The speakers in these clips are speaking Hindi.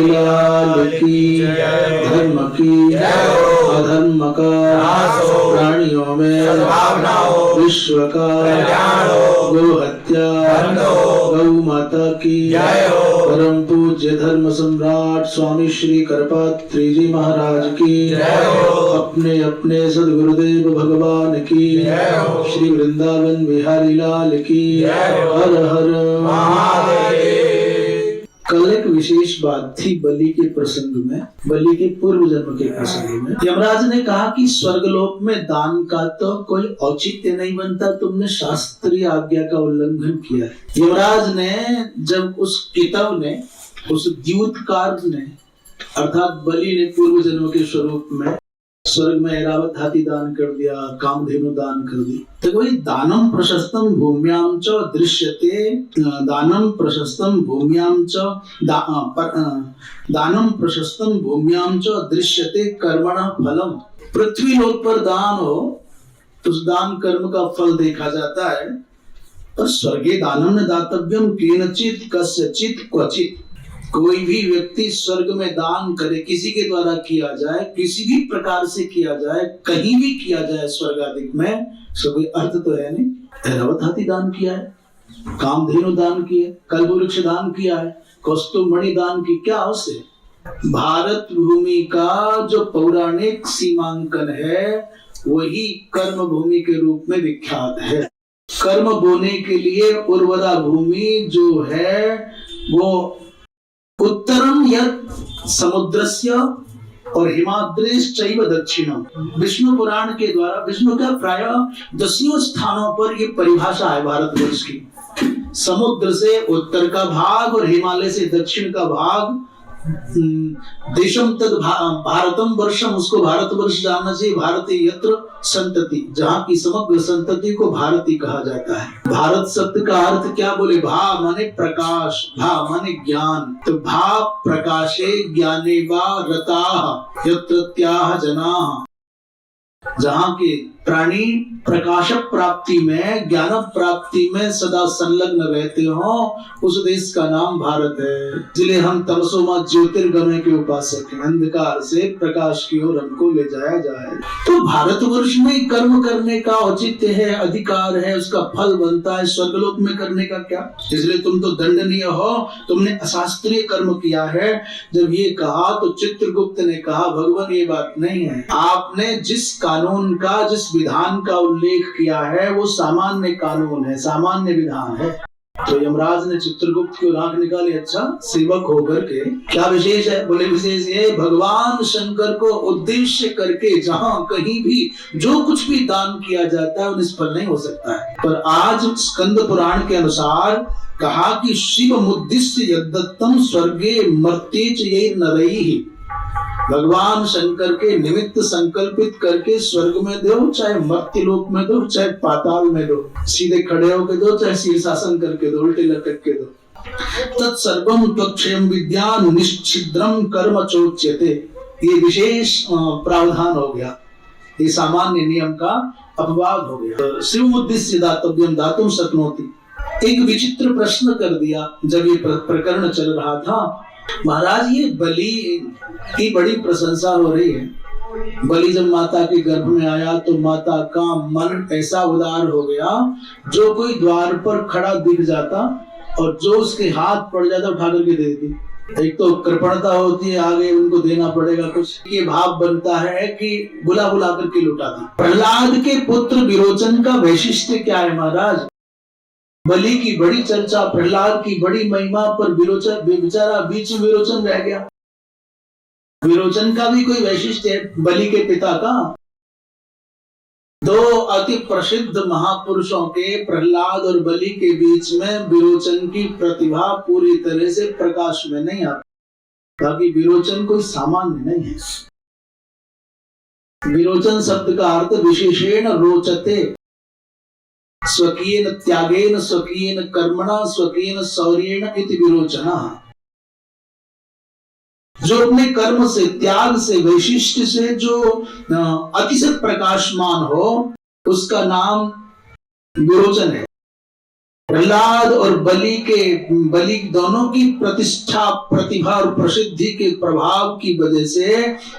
बिहारी लाल की, धर्म की अधर्म का प्राणियों में विश्व का गौ हत्या गौ माता की परम पूज्य धर्म सम्राट स्वामी श्री करपात्री जी महाराज की अपने अपने सदगुरुदेव भगवान की श्री वृंदावन बिहारी लाल की हर हर महादेव। कल एक विशेष बात थी बलि के प्रसंग में, बलि के पूर्व जन्म के प्रसंग में यमराज ने कहा कि स्वर्गलोक में दान का तो कोई औचित्य नहीं बनता, तुमने शास्त्रीय आज्ञा का उल्लंघन किया है। यमराज ने जब उस कितव ने, उस द्यूतकार ने अर्थात बलि ने पूर्व जन्म के स्वरूप में स्वर्ग में ऐरावत हाथी दान कर दिया, कामधेनु दान कर दी, तो वही दानम प्रशस्तम भूम्याम च दृश्यते, दानम प्रशस्तम भूम्याम च दानम प्रशस्तम भूम्याम च दृश्यते कर्मणा फलम। पृथ्वी लोक पर दान हो तो उस दान कर्म का फल देखा जाता है, पर स्वर्गे दानम न दातव्यम केनचित कस्यचित क्वचित। कोई भी व्यक्ति स्वर्ग में दान करे, किसी के द्वारा किया जाए, किसी भी प्रकार से किया जाए, कहीं भी किया जाए स्वर्ग आदि में, इसका कोई अर्थ तो है नहीं। ऐरावत हाथी दान किया है, कामधेनु दान किया, कल्पवृक्ष दान किया है, कौस्तुभमणि दान की, क्या उससे भारत भूमि का जो पौराणिक सीमांकन है वही कर्म भूमि के रूप में विख्यात है। कर्म बोने के लिए उर्वरा भूमि जो है वो उत्तरम यत् समुद्रस्य और हिमाद्रेश्चैव दक्षिणम। विष्णु पुराण के द्वारा विष्णु का प्राय 10 स्थानों पर ये परिभाषा है भारतवर्ष की। समुद्र से उत्तर का भाग और हिमालय से दक्षिण का भाग, देशम तद भारतम वर्षम, उसको भारतवर्ष जानना चाहिए। भारतीय यत्र संतति, जहाँ की समग्र संतति को भारती कहा जाता है। भारत शब्द का अर्थ क्या बोले, भा माने प्रकाश, भा माने ज्ञान, तो भा प्रकाशे ज्ञाने वा रताः यत्रत्याः जनाः। जहाँ के प्राणी प्रकाश प्राप्ति में, ज्ञान प्राप्ति में सदा संलग्न रहते हो, उस देश का नाम भारत है। इसलिए हम तमसोमा ज्योतिर्गमय के उपासक हैं, अंधकार से प्रकाश की ओर हमको ले जाया जाए। तो भारतवर्ष में कर्म करने का औचित्य है, अधिकार है, उसका फल बनता है। स्वर्गलोक में करने का क्या, इसलिए तुम तो दंडनीय हो, तुमने अशास्त्रीय कर्म किया है। जब ये कहा तो चित्रगुप्त ने कहा भगवान ये बात नहीं है, आपने जिस कानून का, जिस विधान का उल्लेख किया है वो सामान्य कानून है, सामान्य विधान है। तो यमराज ने चित्रगुप्त की आंख निकाली, अच्छा सेवक होकर के क्या विशेष है? बोले विशेष ये, भगवान शंकर को उद्देश्य करके जहां कहीं भी जो कुछ भी दान किया जाता है वो निष्फल नहीं हो सकता है। पर आज स्कंद पुराण के अनुसार कहा कि शिव मुद्दिश्य यद्दत्तम स्वर्गे मर्त्येच ये नरैः। भगवान शंकर के निमित्त संकल्पित करके स्वर्ग में दो, चाहे मर्त्य लोक में दो, चाहे पाताल में दो, सीधे खड़े होकर दो, चाहे शीर्षासन करके दो, उल्टे लटक के दो, तत्सर्वं त्वक्षयं विद्यान् निश्चिद्रं कर्म चोच्यते। ये विशेष प्रावधान हो गया, ये सामान्य नियम का अपवाद हो गया। शिव उद्देश्य दातव्यम दातुम शक्नोति। एक विचित्र प्रश्न कर दिया जब ये प्रकरण चल रहा था। महाराज ये बलि की बड़ी प्रशंसा हो रही है। बलि जब माता के गर्भ में आया तो माता का मन ऐसा उदार हो गया, जो कोई द्वार पर खड़ा दिख जाता और जो उसके हाथ पड़ जाता उठा करके दे देती। एक तो कृपणता होती है, आगे उनको देना पड़ेगा कुछ, ये भाव बनता है कि बुला बुला करके लुटाती। प्रहलाद के पुत्र विरोचन का वैशिष्ट्य क्या है महाराज? बलि की बड़ी चर्चा, प्रहलाद की बड़ी महिमा, पर विरोचन बेचारा बीच में विरोचन रह गया। विरोचन का भी कोई वैशिष्ट्य है बलि के पिता का? दो अति प्रसिद्ध महापुरुषों के प्रहलाद और बलि के बीच में विरोचन की प्रतिभा पूरी तरह से प्रकाश में नहीं आती। बाकी विरोचन कोई सामान्य नहीं है। विरोचन शब्द का अर्थ विशेषेण रोचते, स्वकीयेन त्यागेन स्वकीयेन कर्मणा स्वकीयेन शौर्येण इति विरोचनः। जो अपने कर्म से, त्याग से, वैशिष्ट से जो अतिशय प्रकाशमान हो उसका नाम विरोचन है। प्रहलाद और बलि दोनों की प्रतिष्ठा, प्रतिभा और प्रसिद्धि के प्रभाव की वजह से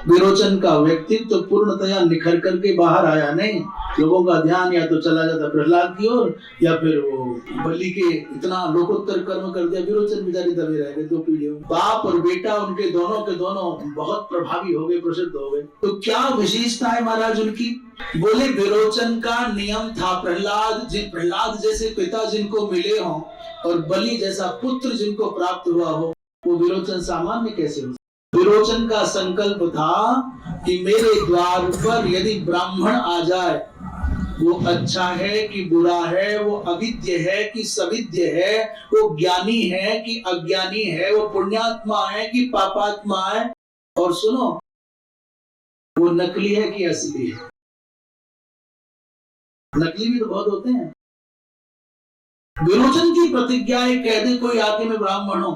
विरोचन का व्यक्तित्व तो पूर्णतया निखर करके बाहर आया नहीं। लोगों का ध्यान या तो चला जाता प्रहलाद की ओर, या फिर वो बलि के इतना लोकोत्तर कर्म कर दिया, विरोचन बेचारी दबे रह गए। 2 पीढ़ियों में बाप और बेटा उनके दोनों के दोनों बहुत प्रभावी हो गए, प्रसिद्ध हो गए। तो क्या विशेषता है महाराज उनकी? बोले विरोचन का नियम था, प्रहलाद जैसे पिता जिनको मिले हों और बलि जैसा पुत्र जिनको प्राप्त हुआ हो, वो विरोचन सामान्य कैसे हो? विरोचन का संकल्प था कि मेरे द्वार पर यदि ब्राह्मण आ जाए, वो अच्छा है कि बुरा है, वो अविद्य है कि सविद्य है, वो ज्ञानी है कि अज्ञानी है, वो पुण्यात्मा है कि पापात्मा है, और सुनो, वो नकली है कि असली है। नकली भी तो बहुत होते हैं। विरोचन की प्रतिज्ञा है, कह दे कोई आके मैं ब्राह्मण हूं,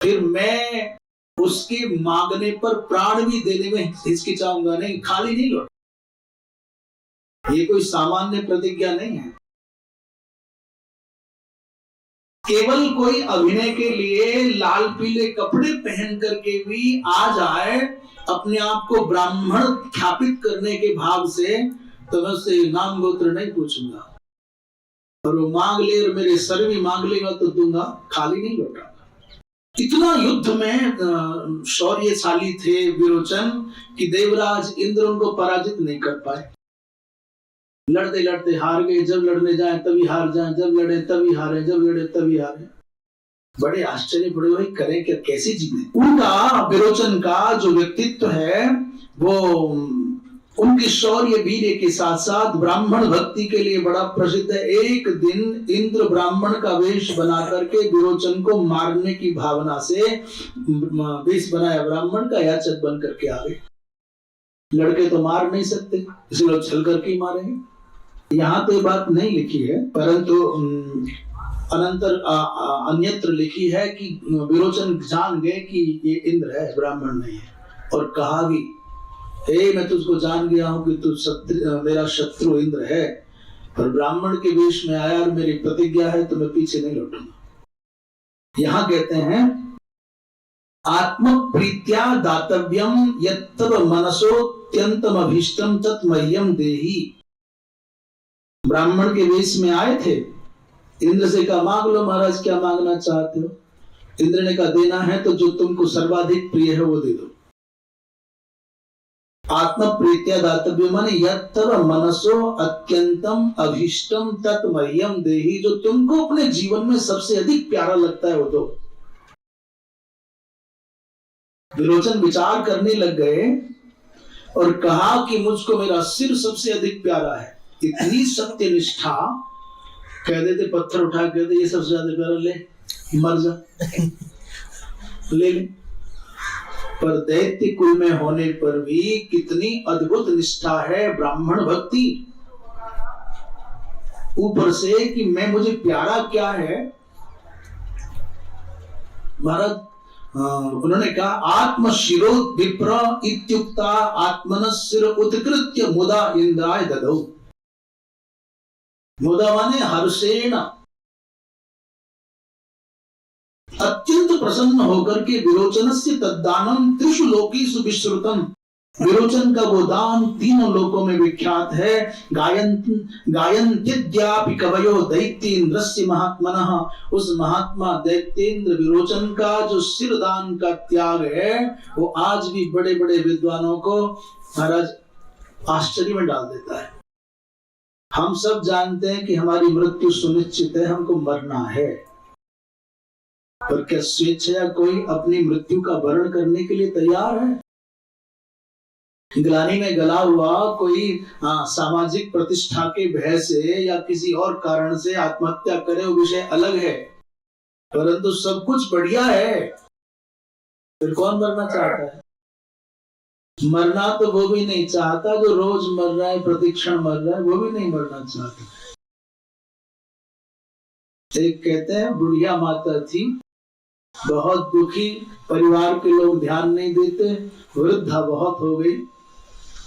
फिर मैं उसके मांगने पर प्राण भी देने में हिचकिचाऊंगा नहीं, खाली नहीं लौट। ये कोई सामान्य प्रतिज्ञा नहीं है। केवल कोई अभिनय के लिए लाल पीले कपड़े पहन करके भी आ जाए अपने आप को ब्राह्मण ख्यापित करने के भाव से, तो मैं उससे नाम गोत्र नहीं पूछूंगा, और वो मांग ले और मेरे सर भी मांग लेगा तो दूंगा, खाली नहीं लौटाऊंगा। इतना युद्ध में शौर्यशाली थे विरोचन कि देवराज इंद्र उनको पराजित नहीं कर पाए। लड़ते लड़ते हार गए, जब लड़ने जाए तभी हार जाए, जब लड़े तभी हारे, जब लड़े तभी हारे। बड़े आश्चर्य, बड़े भाई करें क्या, कैसे जीते? उनका, विरोचन का जो व्यक्तित्व है वो उनके शौर्य वीर्य के साथ साथ ब्राह्मण भक्ति के लिए बड़ा प्रसिद्ध है। एक दिन इंद्र ब्राह्मण का वेश बना करके विरोचन को मारने की भावना से वेश बनाया ब्राह्मण का, याचक बन करके आ गए। लड़के तो मार नहीं सकते, इसलिए छल करके मारेंगे। यहाँ तो ये बात नहीं लिखी है, परंतु अनंतर अन्यत्र लिखी है कि विरोचन जान गए कि ये इंद्र है, ब्राह्मण नहीं है, और कहा भी मैं तुझको जान गया हूं कि तू मेरा शत्रु इंद्र है, और ब्राह्मण के वेश में आया और मेरी प्रतिज्ञा है तो मैं पीछे नहीं लौटूंगा। यहां कहते हैं आत्म प्रीत्या दातव्यम यत्तव मनसोत्यंतम अभीष्टम तत्मह्यम देहि। ब्राह्मण के वेश में आए थे, इंद्र से कहा मांग लो महाराज, क्या मांगना चाहते हो? इंद्र ने कहा देना है तो जो तुमको सर्वाधिक प्रिय है वो दे दो। आत्म प्रीत्या दातव्य माने यत्तव मनसो अत्यंतम अभीष्टम तत्मह्यम देहि, जो तुमको अपने जीवन में सबसे अधिक प्यारा लगता है वो दो। विरोचन विचार करने लग गए और कहा कि मुझको मेरा सिर सबसे अधिक प्यारा है। इतनी सत्यनिष्ठा, कह देते पत्थर उठा के कहते ये सबसे ज्यादा प्यारा, ले मर जा, ले ले। पर दैत्य कुल में होने पर भी कितनी अद्भुत निष्ठा है, ब्राह्मण भक्ति। ऊपर से कि मुझे प्यारा क्या है महाराज, उन्होंने कहा आत्म शिरो विप्र इत्युक्ता आत्मनस्सिर उत्कृत्य मुदा इंद्राय ददौ। मुदा माने हर्षेण, अत्यंत प्रसन्न होकर के विरोचनस्य तद्दानम त्रिषु लोकेषु विश्रुतम। विरोचन का वो दान तीनों लोकों में विख्यात है। गायन्त्यद्यापि कवयो दैत्येन्द्रस्य महात्मनः। उस महात्मा दैत्येंद्र विरोचन का जो सिरदान का त्याग है वो आज भी बड़े बड़े विद्वानों को महाराज आश्चर्य में डाल देता है। हम सब जानते हैं कि हमारी मृत्यु सुनिश्चित है, हमको मरना है, पर क्या स्वेच्छा कोई अपनी मृत्यु का वर्ण करने के लिए तैयार है? ग्लानि में गला हुआ कोई सामाजिक प्रतिष्ठा के भय से या किसी और कारण से आत्महत्या करे, वो विषय अलग है, परंतु सब कुछ बढ़िया है, फिर कौन मरना चाहता है? मरना तो वो भी नहीं चाहता जो रोज मर रहा है, प्रतिक्षण मर रहा है, वो भी नहीं मरना चाहता। एक कहते हैं बुढ़िया माता थी, बहुत दुखी, परिवार के लोग ध्यान नहीं देते, वृद्धा बहुत हो गई,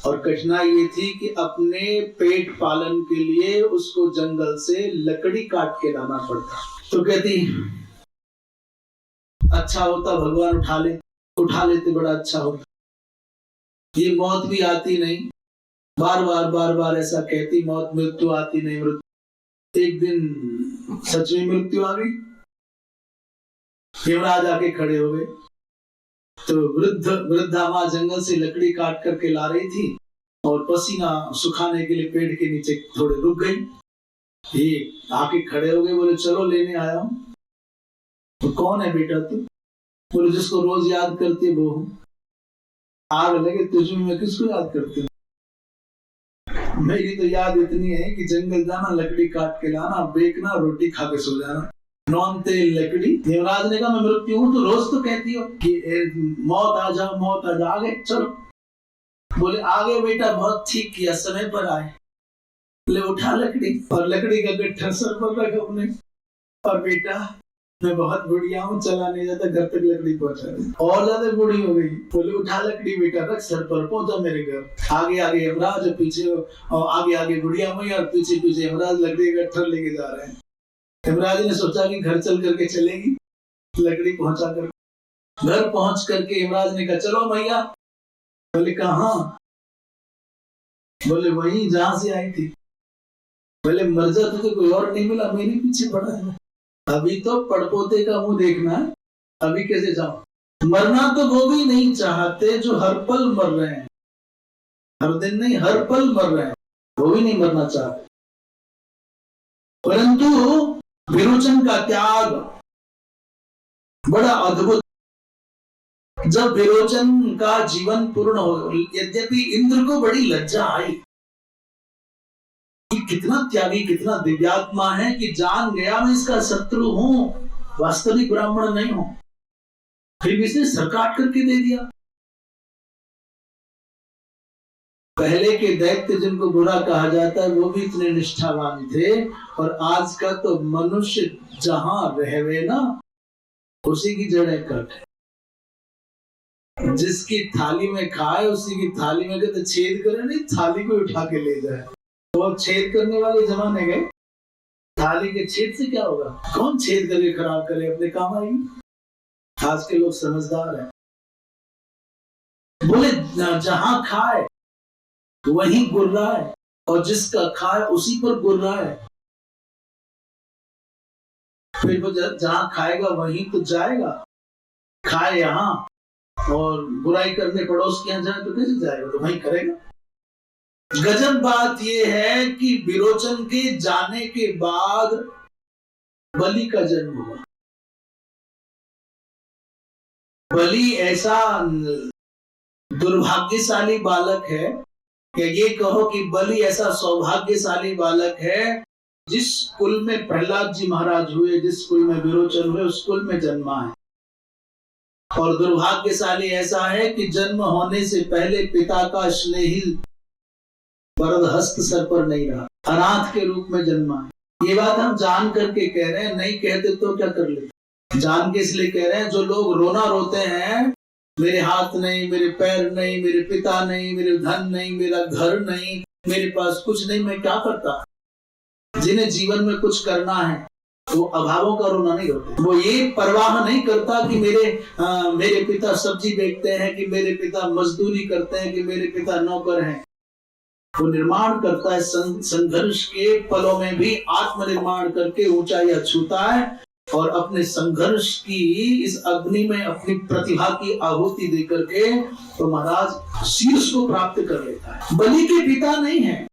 और कठिनाई ये थी कि अपने पेट पालन के लिए उसको जंगल से लकड़ी काट के लाना पड़ता। तो कहती अच्छा होता भगवान उठा लेते बड़ा अच्छा होता, ये मौत भी आती नहीं। बार बार ऐसा कहती, मौत मृत्यु आती नहीं, मृत्यु। एक दिन सच में मृत्यु आ गई। यमराज आके खड़े हो गए। तो वृद्धा माँ जंगल से लकड़ी काट करके ला रही थी और पसीना सुखाने के लिए पेड़ के नीचे थोड़े रुक गई। ये आके खड़े हो गए, बोले चलो लेने आया हूँ। तो कौन है बेटा तू? बोले जिसको रोज याद करती है वो हूँ। आग लगे तुझे, मैं किसको याद करती हूँ? मेरी तो याद इतनी है कि जंगल जाना, लकड़ी काट के लाना, बेचना, रोटी खा के सो जाना, नॉन तेल लकड़ी। देवराज ने कहा मैं मृत्यु हूँ तो रोज तो कहती हो कि मौत आ जाओ, मौत आ जाओ। आगे चलो। बोले आगे बेटा, बहुत ठीक किया, समय पर आए। ले उठा लकड़ी और लकड़ी का गट्ठा सर पर रखा अपने। और बेटा मैं बहुत बुढ़िया हूँ, चला नहीं जाता, घर तक लकड़ी पहुंचा दी। और ज्यादा बूढ़ी हो गई। बोले उठा लकड़ी बेटा, रख सर पर, पहुंचा मेरे घर। आगे आगे यमराज, पीछे और आगे आगे बुढ़िया मैया और पीछे पीछे यमराज लकड़ी का गट्ठा लेके जा रहे हैं। यमराज ने सोचा कि घर चल करके चलेगी, लकड़ी पहुंचा कर। घर पहुंच करके यमराज ने कहा चलो मैया। बोले कहाँ? बोले वहीं जहां से आई थी। बोले मर जा, तुझे कोई और नहीं मिला, मेरे पीछे पड़ा है। अभी तो पड़पोते का मुंह देखना है, अभी कैसे जाऊं? मरना तो वो भी नहीं चाहते जो हर पल मर रहे हैं, हर दिन नहीं, हर पल मर रहे हैं, वो भी नहीं मरना चाहते। परंतु विरोचन का त्याग बड़ा अद्भुत। जब विरोचन का जीवन पूर्ण हो, यद्यपि इंद्र को बड़ी लज्जा आई कि कितना त्यागी, कितना दिव्यात्मा है, कि जान गया मैं इसका शत्रु हूं, वास्तविक ब्राह्मण नहीं हूं, फिर भी इसे सर काट करके दे दिया। पहले के दैत्य जिनको बुरा कहा जाता है वो भी इतने निष्ठावान थे, और आज का तो मनुष्य जहां रहवे ना उसी की जड़ें कट। जिसकी थाली में खाए उसी की थाली में कहते छेद करे नहीं, थाली को उठा के ले जाए। वो छेद करने वाले जमाने गए, थाली के छेद से क्या होगा? कौन छेद करके खराब करे, अपने काम आएगी। आज के लोग समझदार हैं। बोले जहां खाए वहीं गुर रहा है, और जिसका खाए उसी पर गुर रहा है। फिर वो जहां खाएगा वहीं तो जाएगा। खाए यहां और बुराई करने पड़ोस के यहां जाए तो कैसे जाएगा? तो वहीं करेगा। गजब बात यह है कि विरोचन के जाने के बाद बलि का जन्म हुआ। बलि ऐसा दुर्भाग्यशाली बालक है, या ये कहो कि बलि ऐसा सौभाग्यशाली बालक है, जिस कुल में प्रहलाद जी महाराज हुए, जिस कुल में विरोचन हुए, उस कुल में जन्मा है। और दुर्भाग्यशाली ऐसा है कि जन्म होने से पहले पिता का स्नेही वरद हस्त सर पर नहीं रहा, अनाथ के रूप में जन्मा है। ये बात हम जान करके कह रहे हैं, नहीं कहते तो क्या कर लेते? जान के इसलिए कह रहे हैं, जो लोग रोना रोते हैं, मेरे हाथ नहीं, मेरे पैर नहीं, मेरे पिता नहीं, मेरे धन नहीं, मेरा घर नहीं, मेरे पास कुछ नहीं, मैं क्या करता? जिन्हें जीवन में कुछ करना है वो अभावों का रोना नहीं रोते। वो ये परवाह नहीं करता कि मेरे पिता सब्जी बेचते हैं, कि मेरे पिता मजदूरी करते हैं, कि मेरे पिता नौकर हैं। वो निर्माण करता है, संघर्ष के पलों में भी आत्मनिर्माण करके ऊंचाइयां छूता है, और अपने संघर्ष की इस अग्नि में अपनी प्रतिभा की आहुति देकर के तो महाराज शीर्ष को प्राप्त कर लेता है। बलि के पिता नहीं है,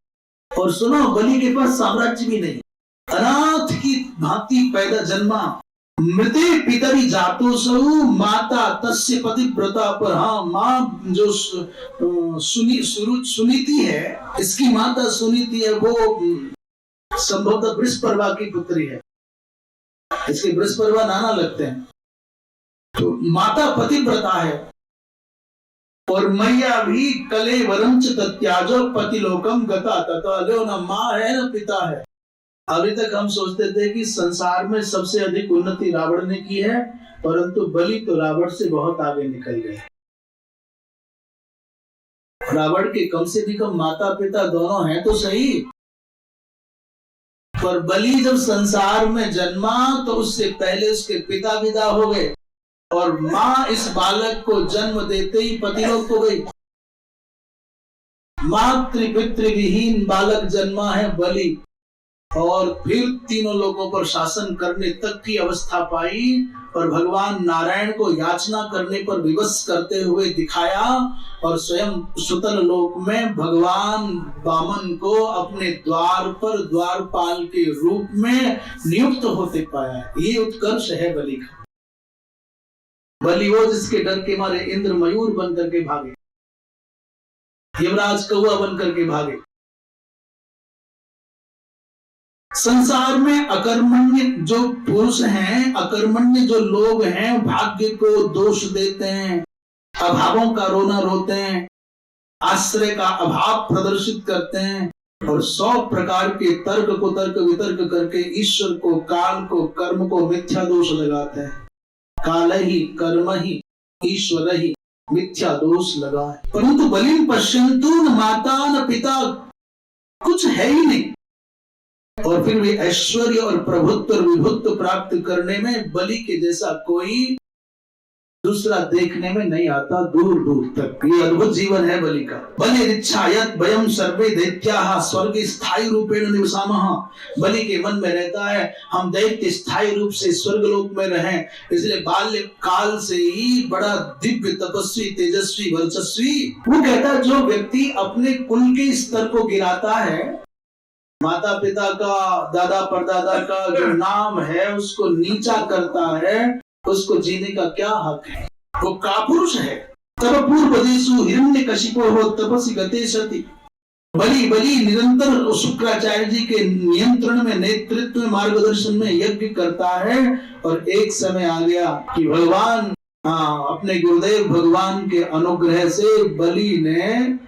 और सुनो, बलि के पास साम्राज्य भी नहीं, अनाथ की भांति पैदा जन्मा। मृते पितरी जातो सौ माता तस्य पतिव्रता। पर हाँ, माँ जो सुनीति है, इसकी माता सुनीति है, वो संभवतः वृषपर्वा की पुत्री है। इसके वृषपर्वा नाना लगते हैं। तो माता पतिव्रता है, और मैया भी कले वरंच तत्याजो पतिलोकम गता तथा। लो ना माँ है ना पिता है। अभी तक हम सोचते थे कि संसार में सबसे अधिक उन्नति रावण ने की है, परंतु बलि तो रावण से बहुत आगे निकल गए। रावण के कम से भी कम माता पिता दोनों हैं तो सही, पर बलि जब संसार में जन्मा तो उससे पहले उसके पिता विदा हो गए और मां इस बालक को जन्म देते ही पतिलोक को गई। मातृ पितृ विहीन बालक जन्मा है बलि, और फिर तीनों लोगों पर शासन करने तक की अवस्था पाई और भगवान नारायण को याचना करने पर विवश करते हुए दिखाया और स्वयं सुतल लोक में भगवान वामन को अपने द्वार पर द्वारपाल के रूप में नियुक्त होते पाया। ये उत्कर्ष है बलि का। बलि वो जिसके डर के मारे इंद्र मयूर बन करके भागे, यमराज कौआ बन करके भागे। संसार में अकर्मण्य जो पुरुष हैं, अकर्मण्य जो लोग हैं, भाग्य को दोष देते हैं, अभावों का रोना रोते हैं, आश्रय का अभाव प्रदर्शित करते हैं और 100 प्रकार के तर्क को तर्क वितर्क करके ईश्वर को, काल को, कर्म को मिथ्या दोष लगाते हैं। काल ही कर्म ही ईश्वर ही मिथ्या दोष लगाए। परंतु बलिं पश्यन्तु न माता न पिता, कुछ है ही नहीं, और फिर भी ऐश्वर्य और प्रभुत्व और विभुत्व प्राप्त करने में बलि के जैसा कोई दूसरा देखने में नहीं आता दूर दूर तक। ये अद्भुत जीवन है बलि का। बलिरिच्छायत वयं सर्वे दैत्याः स्वर्गे स्थायी रूपेण निवसामः। बलि के मन में रहता है हम दैत्य स्थायी रूप से स्वर्गलोक में रहें, इसलिए बाल्य काल से ही बड़ा दिव्य तपस्वी तेजस्वी वर्चस्वी। वो कहता है जो व्यक्ति अपने कुल के स्तर को गिराता है, माता पिता का, दादा परदादा का जो नाम है उसको नीचा करता है, उसको जीने का क्या हक है? वो कापुरुष है। तब पूर्वदेशु हिरण्यकशिपो हो तपसि गते सति। बलि निरंतर शुक्राचार्य जी के नियंत्रण में, नेतृत्व में, मार्गदर्शन में यज्ञ करता है और एक समय आ गया कि भगवान अपने गुरुदेव भगवान के अनुग्रह से बलि ने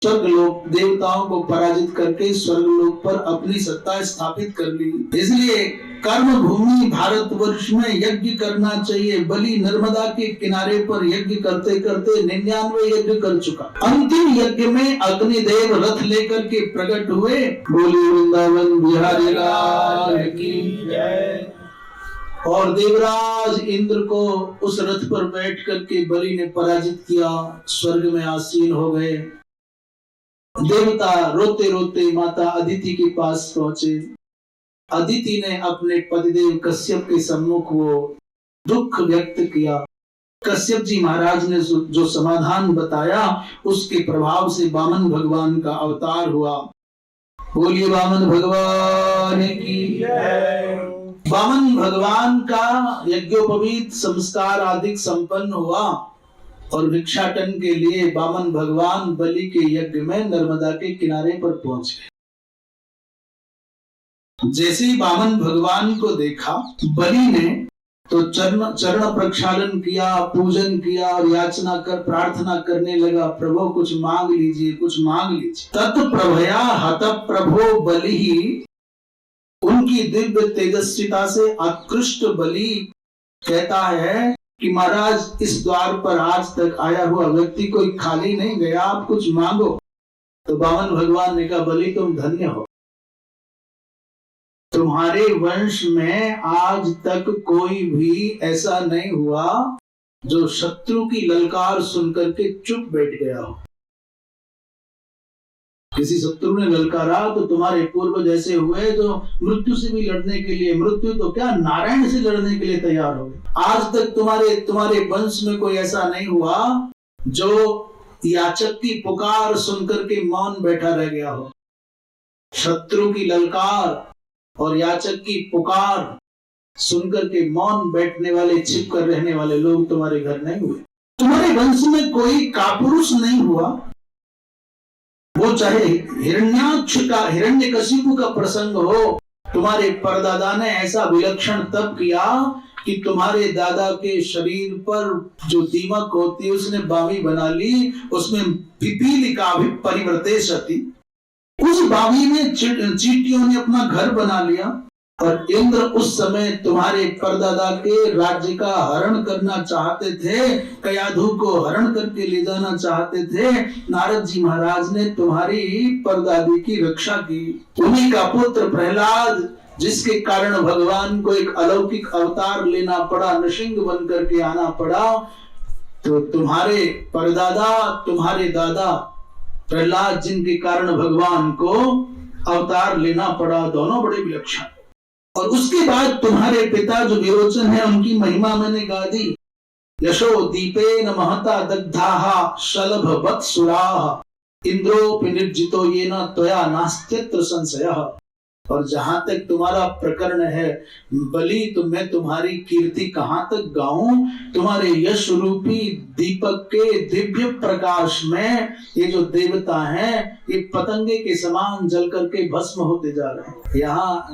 स्वर्गलोक देवताओं को पराजित करके स्वर्गलोक पर अपनी सत्ता स्थापित कर ली। इसलिए कर्म भूमि भारतवर्ष में यज्ञ करना चाहिए। बलि नर्मदा के किनारे पर यज्ञ करते करते 99 यज्ञ कर चुका। अंतिम यज्ञ में अग्निदेव रथ लेकर के प्रकट हुए। बोले वृंदावन बिहारी लाल की जय। और देवराज इंद्र को उस रथ पर बैठ करके बलि ने पराजित किया, स्वर्ग में आसीन हो गए। देवता रोते रोते माता अदिति के पास पहुंचे। अदिति ने अपने पतिदेव कश्यप के सम्मुख वो दुख व्यक्त किया। कश्यप जी महाराज ने जो समाधान बताया उसके प्रभाव से वामन भगवान का अवतार हुआ। बोलिए वामन भगवान की जय। वामन भगवान का यज्ञोपवीत संस्कार आदि संपन्न हुआ और भिक्षाटन के लिए वामन भगवान बलि के यज्ञ में नर्मदा के किनारे पर पहुंच गए। जैसे ही वामन भगवान को देखा बलि ने तो चरण प्रक्षालन किया, पूजन किया और याचना कर प्रार्थना करने लगा, प्रभु कुछ मांग लीजिए, कुछ मांग लीजिए। तत्प्रभया हत प्रभो बलि, उनकी दिव्य तेजस्विता से आकृष्ट बलि कहता है कि महाराज इस द्वार पर आज तक आया हुआ व्यक्ति कोई खाली नहीं गया, आप कुछ मांगो। तो वामन भगवान ने कहा बलि तुम धन्य हो, तुम्हारे वंश में आज तक कोई भी ऐसा नहीं हुआ जो शत्रु की ललकार सुनकर के चुप बैठ गया हो। किसी शत्रु ने ललकारा तो तुम्हारे पूर्वज ऐसे हुए जो मृत्यु से भी लड़ने के लिए, मृत्यु तो क्या नारायण से लड़ने के लिए तैयार हो गए। आज तक तुम्हारे वंश में कोई ऐसा नहीं हुआ जो याचक की पुकार सुनकर के मौन बैठा रह गया हो। शत्रु की ललकार और याचक की पुकार सुनकर के मौन बैठने वाले, छिप कर रहने वाले लोग तुम्हारे घर नहीं हुए। तुम्हारे वंश में कोई कापुरुष नहीं हुआ, वो चाहे हिरण्यकशिपु का प्रसंग हो। तुम्हारे परदादा ने ऐसा विलक्षण तप किया कि तुम्हारे दादा के शरीर पर जो दीमक होती है उसने बावी बना ली, उसमें पिपीलिका भी परिवर्ते सती। उस बावी में चींटियों ने अपना घर बना लिया। और इंद्र उस समय तुम्हारे परदादा के राज्य का हरण करना चाहते थे, कयाधु को हरण करके ले जाना चाहते थे। नारद जी महाराज ने तुम्हारी परदादी की रक्षा की। उन्हीं का पुत्र प्रहलाद, जिसके कारण भगवान को एक अलौकिक अवतार लेना पड़ा, नृसिंह बन करके आना पड़ा। तो तुम्हारे परदादा, तुम्हारे दादा प्रहलाद, जिनके कारण भगवान को अवतार लेना पड़ा, दोनों बड़े विलक्षण। और उसके बाद तुम्हारे पिता जो विरोचन है, उनकी महिमा मैंने गा दी। यशो दीपेन महता दग्धाः शलभवत् सुराः इंद्रोऽपि निर्जितो येन त्वया नास्त्यत्र संशयः। और जहां तक तुम्हारा प्रकरण है बलि, तो मैं तुम्हारी कीर्ति कहां तक गाऊं। तुम्हारे यश रूपी दीपक के दिव्य प्रकाश में ये जो देवता हैं, ये पतंगे के समान जल करके भस्म होते जा रहे हैं। यहाँ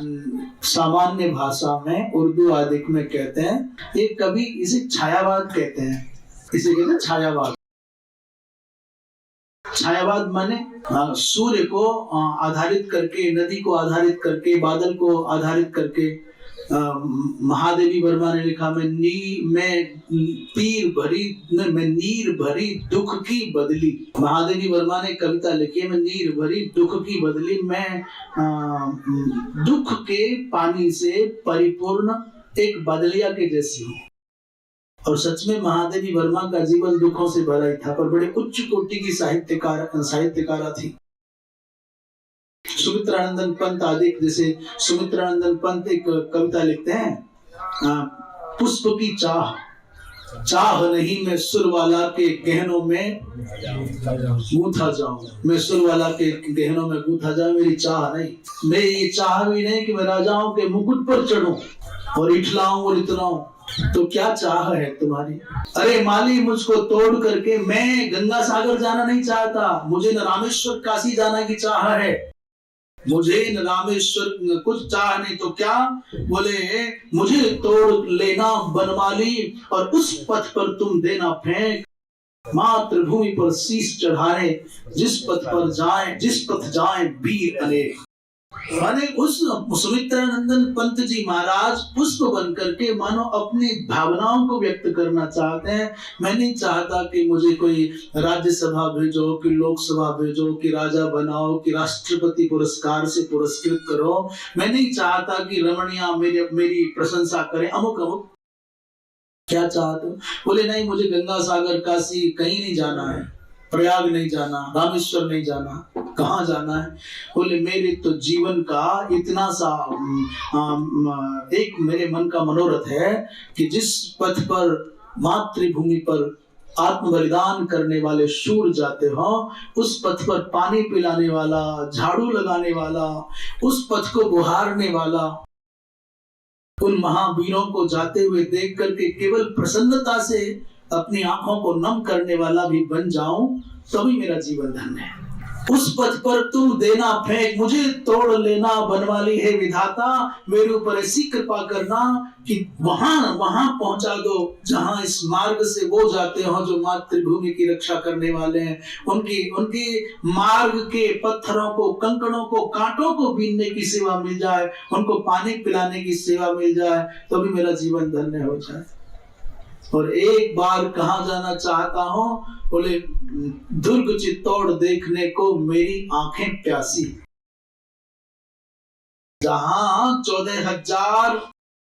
सामान्य भाषा में, उर्दू आदि में कहते हैं, ये कभी इसे छायावाद कहते हैं। इसे कहते हैं छायावाद। छायावाद माने सूर्य को आधारित करके, नदी को आधारित करके, बादल को आधारित करके। महादेवी वर्मा ने लिखा, मैं नीर भरी दुख की बदली। महादेवी वर्मा ने कविता लिखी है, मैं नीर भरी दुख की बदली। मैं दुख के पानी से परिपूर्ण एक बदलिया के जैसी हूँ। और सच में महादेवी वर्मा का जीवन दुखों से भरा ही था, पर बड़े उच्च कोटि की साहित्यकारा थी। सुमित्रानंदन पंत आदि, जैसे सुमित्रानंदन पंत एक कविता लिखते हैं, पुष्प की चाह नहीं मैं सुरवाला के गहनों में गूंथा जाऊं। मैं सुरवाला के गहनों में गूंथा जाऊं, मेरी चाह नहीं। मैं ये चाह भी नहीं कि मैं राजाओं के मुकुट पर चढ़ूं और इठलाऊं और इतराऊं। तो क्या चाह है तुम्हारी? अरे माली, मुझको तोड़ करके मैं गंगा सागर जाना नहीं चाहता। मुझे न रामेश्वर काशी जाना की चाह है। मुझे न रामेश्वर कुछ चाह नहीं, तो क्या बोले, मुझे तोड़ लेना बनमाली और उस पथ पर तुम देना फेंक। मातृभूमि पर शीश चढ़ाए जिस पथ जाए वीर अनेक। माने उस सुमित्रानंदन पंत जी महाराज पुष्प बन करके मानो अपनी भावनाओं को व्यक्त करना चाहते हैं। मैं नहीं चाहता कि मुझे कोई राज्यसभा भेजो, कि लोकसभा भेजो, कि राजा बनाओ, कि राष्ट्रपति पुरस्कार से पुरस्कृत करो। मैं नहीं चाहता कि रमणिया मेरी प्रशंसा करें, अमुक अमुक। क्या चाहते हो? बोले नहीं, मुझे गंगा सागर काशी कहीं नहीं जाना है, प्रयाग नहीं जाना, रामेश्वर नहीं जाना। कहाँ जाना है? बोले मेरे तो जीवन का इतना सा एक मेरे मन का मनोरथ है कि जिस पथ पर मातृभूमि पर आत्म बलिदान करने वाले शूर जाते हो, उस पथ पर पानी पिलाने वाला, झाड़ू लगाने वाला, उस पथ को बुहारने वाला, उन महावीरों को जाते हुए देख करके केवल प्रसन्नता से अपनी आंखों को नम करने वाला भी बन जाऊं, तभी मेरा जीवन धन्य है। उस पथ पर तुम देना फेंक, मुझे तोड़ लेना बनवाली है विधाता। मेरे ऊपर ऐसी कृपा करना कि वहां पहुंचा दो जहां इस मार्ग से वो जाते हो जो मातृभूमि की रक्षा करने वाले हैं। उनके मार्ग के पत्थरों को, कंकड़ों को, कांटों को बीनने की सेवा मिल जाए, उनको पानी पिलाने की सेवा मिल जाए, तो भी मेरा जीवन धन्य हो जाए। और एक बार कहाँ जाना चाहता हूँ? बोले दुर्ग चित्तौड़ देखने को मेरी आंखें प्यासी। जहां 14,000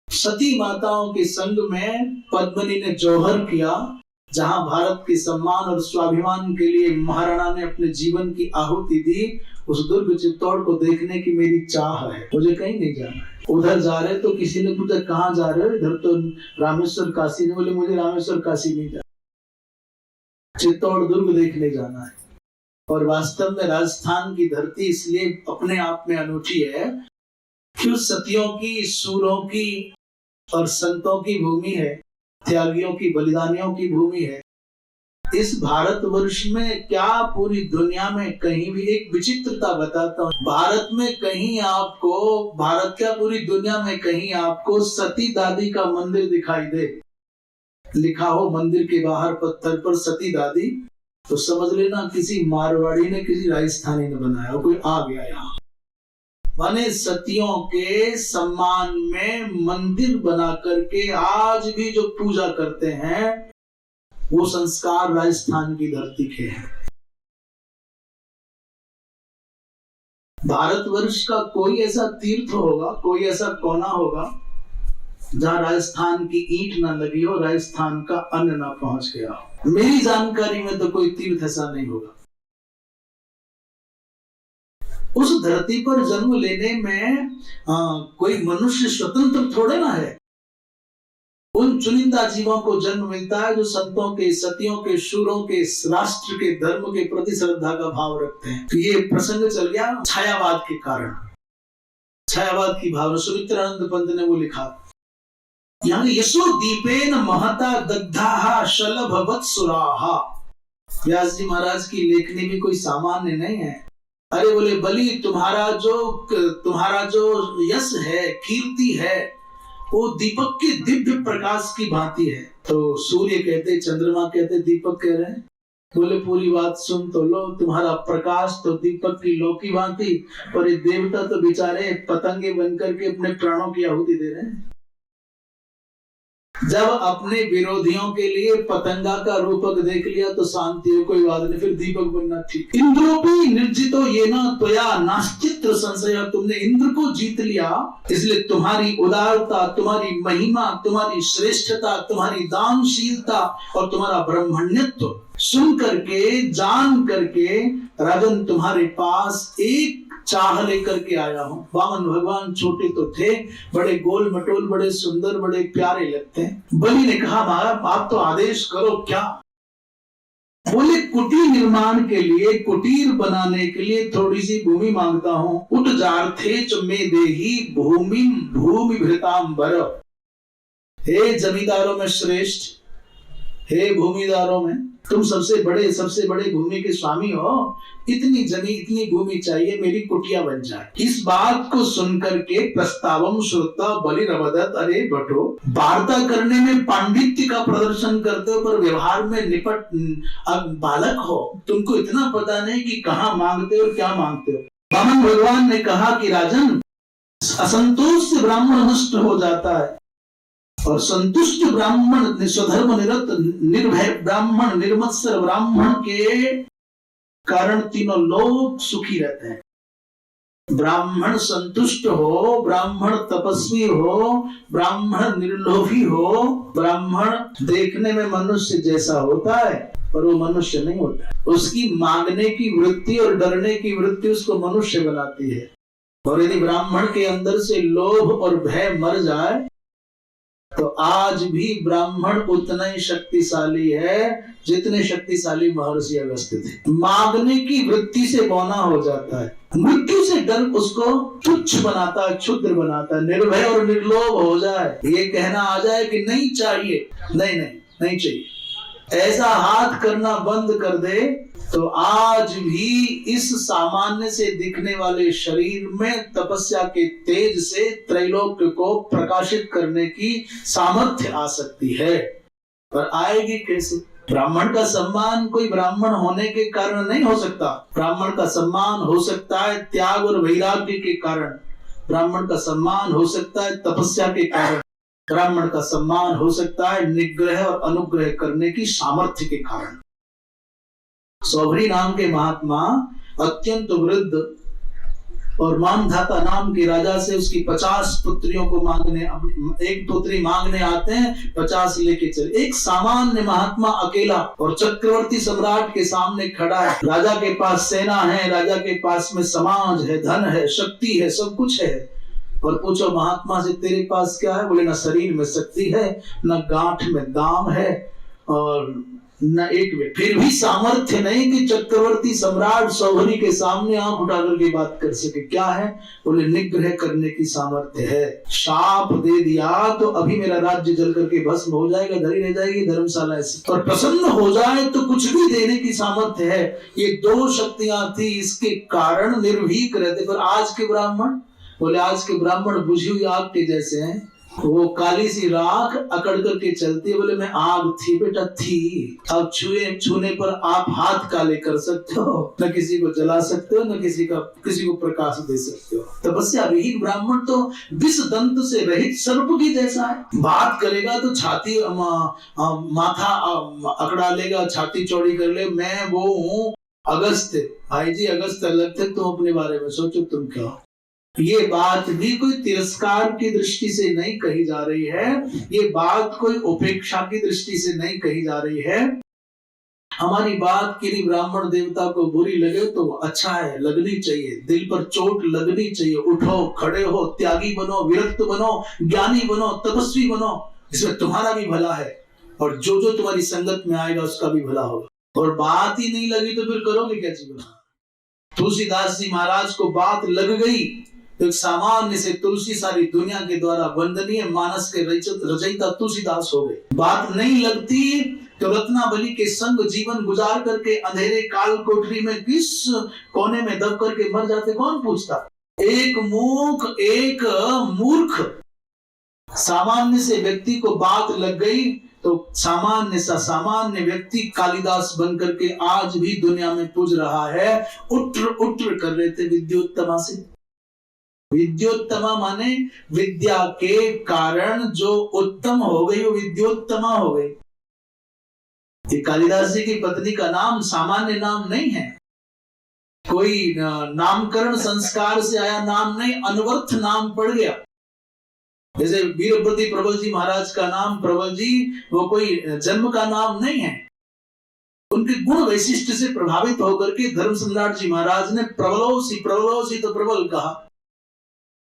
सती माताओं के संग में पद्मिनी ने जौहर किया, जहां भारत के सम्मान और स्वाभिमान के लिए महाराणा ने अपने जीवन की आहुति दी, उस दुर्ग चित्तौड़ को देखने की मेरी चाह है। मुझे कहीं नहीं जाना है। उधर जा रहे तो किसी ने पूछा कहाँ जा रहे हो? इधर तो रामेश्वर काशी ने। बोले मुझे रामेश्वर काशी नहीं जाना, चित्तौड़ दुर्ग देखने जाना है। और वास्तव में राजस्थान की धरती इसलिए अपने आप में अनूठी है कि उस सतियों की, सूरों की और संतों की भूमि है, त्यागियों की, बलिदानियों की भूमि है। इस भारतवर्ष में क्या पूरी दुनिया में कहीं भी, एक विचित्रता बताता हूँ, भारत में कहीं आपको, भारत क्या पूरी दुनिया में कहीं आपको सती दादी का मंदिर दिखाई दे, लिखा हो मंदिर के बाहर पत्थर पर सती दादी, तो समझ लेना किसी मारवाड़ी ने, किसी राजस्थानी ने बनाया, कोई आ गया यहाँ। माने सतियों के सम्मान में मंदिर बना करके आज भी जो पूजा करते हैं वो संस्कार राजस्थान की धरती के हैं। भारतवर्ष का कोई ऐसा तीर्थ होगा, कोई ऐसा कोना होगा जहां राजस्थान की ईंट ना लगी हो, राजस्थान का अन्न ना पहुंच गया हो। मेरी जानकारी में तो कोई तीर्थ ऐसा नहीं होगा। उस धरती पर जन्म लेने में कोई मनुष्य स्वतंत्र थोड़े ना है। उन चुनिंदा जीवों को जन्म मिलता है जो संतों के, सतियों के, शूरों के, राष्ट्र के, धर्म के प्रति श्रद्धा का भाव रखते हैं। तो ये प्रसंग चल गया छायावाद के कारण, छायावाद की भावना। सुमित्रानंद पंत ने वो लिखा, यहाँ यशो दीपेन महता दग्धा शलभवत सुराहा। व्यास जी महाराज की लेखनी भी कोई सामान्य नहीं है। अरे बोले बलि, तुम्हारा जो यश है, कीर्ति है, वो दीपक के दिव्य प्रकाश की भांति है। तो सूर्य कहते, चंद्रमा कहते, दीपक कह रहे हैं। बोले पूरी बात सुन तो लो, तुम्हारा प्रकाश तो दीपक की लो की भांति, और ये देवता तो बेचारे पतंगे बनकर के अपने प्राणों की आहुति दे रहे हैं। जब अपने विरोधियों के लिए पतंगा का रूपक देख लिया तो शांति हो, कोई बात नहीं, फिर दीपक बनना ठीक। इंद्रोपी निर्जितो ये न त्वया नास्तित्र संशय। तुमने इंद्र को जीत लिया, इसलिए तुम्हारी उदारता, तुम्हारी महिमा, तुम्हारी श्रेष्ठता, तुम्हारी दानशीलता और तुम्हारा ब्रह्मण्यत्व सुन करके, जान करके राजन तुम्हारे पास एक चाह लेकर के आया हूं। वामन भगवान छोटे तो थे, बड़े गोल मटोल, बड़े सुंदर, बड़े प्यारे लगते हैं। बलि ने कहा, महाराज आप तो आदेश करो क्या? बोले कुटीर निर्माण के लिए, कुटीर बनाने के लिए थोड़ी सी भूमि मांगता हूं। उठ जार्थे च में देही भूमि भृतांबर। हे जमींदारों में श्रेष्ठ, हे भूमिदारों में तुम सबसे बड़े भूमि के स्वामी हो, इतनी जमीन, इतनी भूमि चाहिए, मेरी कुटिया बन जाए। इस बात को सुनकर के प्रस्तावम श्रुत्वा बलिरवदत्, अरे बटो, वार्ता करने में पांडित्य का प्रदर्शन करते हो पर व्यवहार में निपट बालक हो। तुमको इतना पता नहीं कि कहाँ मांगते हो, क्या मांगते हो। वामन भगवान ने कहा कि राजन, असंतोष से ब्राह्मण नष्ट हो जाता है, और संतुष्ट ब्राह्मण, स्वधर्म निरत निर्भय ब्राह्मण, निर्मत्सर ब्राह्मण के कारण तीनों लोग सुखी रहते हैं। ब्राह्मण संतुष्ट हो, ब्राह्मण तपस्वी हो, ब्राह्मण निर्लोभी हो, ब्राह्मण देखने में मनुष्य जैसा होता है पर वो मनुष्य नहीं होता। उसकी मांगने की वृत्ति और डरने की वृत्ति उसको मनुष्य बनाती है। और यदि ब्राह्मण के अंदर से लोभ और भय मर जाए तो आज भी ब्राह्मण उतना ही शक्तिशाली है जितने शक्तिशाली महर्षि अगस्त्य थे। मांगने की वृत्ति से बौना हो जाता है, मृत्यु से डर उसको तुच्छ बनाता है, क्षुद्र बनाता है, निर्भय और निर्लोभ हो जाए, ये कहना आ जाए कि नहीं चाहिए, नहीं चाहिए, ऐसा हाथ करना बंद कर दे, तो आज भी इस सामान्य से दिखने वाले शरीर में तपस्या के तेज से त्रैलोक्य को प्रकाशित करने की सामर्थ्य आ सकती है। पर आएगी कैसे? ब्राह्मण का सम्मान कोई ब्राह्मण होने के कारण नहीं हो सकता। ब्राह्मण का सम्मान हो सकता है त्याग और वैराग्य के कारण, ब्राह्मण का सम्मान हो सकता है तपस्या के कारण, ब्राह्मण का सम्मान हो सकता है निग्रह और अनुग्रह करने की सामर्थ्य के कारण। सौभरी नाम के महात्मा अत्यंत वृद्ध और मानधाता नाम के राजा से उसकी 50 पुत्रियों को मांगने, एक पुत्री मांगने आते हैं, 50 लेके चले। एक सामान्य महात्मा अकेला और चक्रवर्ती सम्राट के सामने खड़ा है। राजा के पास सेना है, राजा के पास में समाज है, धन है, शक्ति है, सब कुछ है। और पूछो महात्मा से तेरे पास क्या है? बोले न शरीर में शक्ति है, न गांठ में दाम है, और न एक में फिर भी सामर्थ्य नहीं कि चक्रवर्ती सम्राट सौभरी के सामने आंख उठा करके बात कर सके। क्या है? बोले निग्रह करने की सामर्थ्य है। शाप दे दिया तो अभी मेरा राज्य जल करके भस्म हो जाएगा, धरी रह जाएगी धर्मशाला ऐसी, और प्रसन्न हो जाए तो कुछ भी देने की सामर्थ्य है। ये 2 शक्तियां थी, इसके कारण निर्भीक रहते। पर आज के ब्राह्मण, बोले आज के ब्राह्मण बुझी हुई आग के जैसे हैं, वो काली सी राख अकड़ करके चलती है, बोले मैं आग थी बेटा थी, अब छूने पर आप हाथ काले कर सकते हो, न किसी को जला सकते हो, न किसी को प्रकाश दे सकते हो। तपस्या विहीन ब्राह्मण तो विष दंत से रहित सर्प की जैसा है। बात करेगा तो छाती माथा अकड़ा लेगा, छाती चौड़ी कर ले, मैं वो हूँ अगस्त्य। भाई जी अगस्त्य अलग थे, तुम अपने बारे में सोचो तुम क्या हो। ये बात भी कोई तिरस्कार की दृष्टि से नहीं कही जा रही है, ये बात कोई उपेक्षा की दृष्टि से नहीं कही जा रही है। हमारी बात किसी ब्राह्मण देवता को बुरी लगे तो अच्छा है, लगनी चाहिए, दिल पर चोट लगनी चाहिए। उठो, खड़े हो, त्यागी बनो, विरक्त बनो, ज्ञानी बनो, तपस्वी बनो, इसमें तुम्हारा भी भला है और जो जो तुम्हारी संगत में आएगा उसका भी भला होगा। और बात ही नहीं लगी तो फिर करोगे क्या जीवन। तुलसीदास जी महाराज को बात लग गई तो एक सामान्य से तुलसी सारी दुनिया के द्वारा वंदनीय मानस के रचयिता तुलसीदास हो गए। बात नहीं लगती तो रत्नावली के संग जीवन गुजार करके अंधेरे काल कोठरी में किस कोने में दब करके मर जाते, कौन पूछता। एक मूर्ख सामान्य से व्यक्ति को बात लग गई तो सामान्य व्यक्ति कालिदास बन करके आज भी दुनिया में पूज रहा है। उट्र कर रहे थे विद्योत्तमा से। विद्योत्तमा माने विद्या के कारण जो उत्तम हो गई वो विद्योत्तमा हो गई। ये कालिदास जी की पत्नी का नाम सामान्य नाम नहीं है, कोई नामकरण संस्कार से आया नाम नहीं, अनवर्थ नाम पड़ गया। जैसे वीरपति प्रबल जी महाराज का नाम प्रबल जी, वो कोई जन्म का नाम नहीं है। उनके गुण वैशिष्ट से प्रभावित होकर के धर्म सम्राट जी महाराज ने प्रबलोसी तो प्रबल कहा।